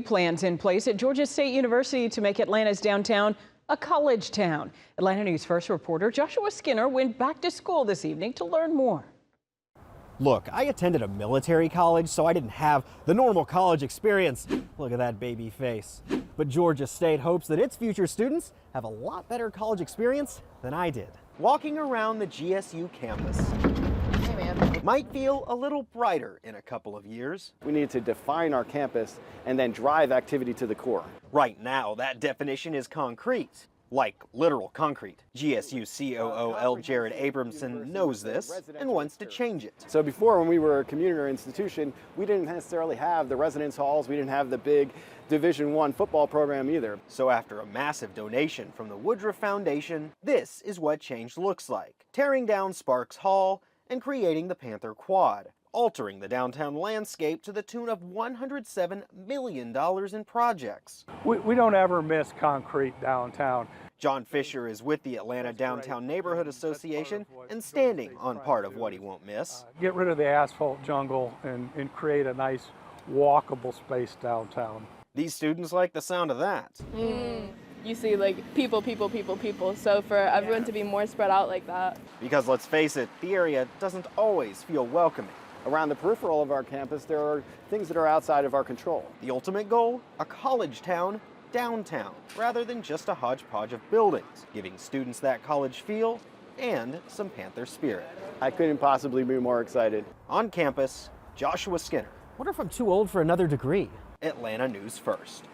Plans in place at Georgia State University to make Atlanta's downtown a college town. Atlanta News First reporter Joshua Skinner went back to school this evening to learn more. Look, I attended a military college, so I didn't have the normal college experience. Look at that baby face. But Georgia State hopes that its future students have a lot better college experience than I did. Walking around the GSU campus might feel a little brighter in a couple of years. We need to define our campus and then drive activity to the core. Right now, that definition is concrete, like literal concrete. GSU COO L Jared Abramson knows this and wants to change it. So before, when we were a community institution, we didn't necessarily have the residence halls, we didn't have the big Division I football program either. So after a massive donation from the Woodruff Foundation, this is what change looks like. Tearing down Sparks Hall and creating the Panther Quad, altering the downtown landscape to the tune of $107 million in projects. We don't ever miss concrete downtown. John Fisher is with the Atlanta Downtown Neighborhood Association and standing on part of what he won't miss. Get rid of the asphalt jungle and create a nice walkable space downtown. These students like the sound of that. You see like people. So for everyone to be more spread out like that. Because let's face it, the area doesn't always feel welcoming. Around the peripheral of our campus, there are things that are outside of our control. The ultimate goal? A college town downtown, rather than just a hodgepodge of buildings, giving students that college feel and some Panther spirit. I couldn't possibly be more excited. On campus, Joshua Skinner. Wonder if I'm too old for another degree. Atlanta News First.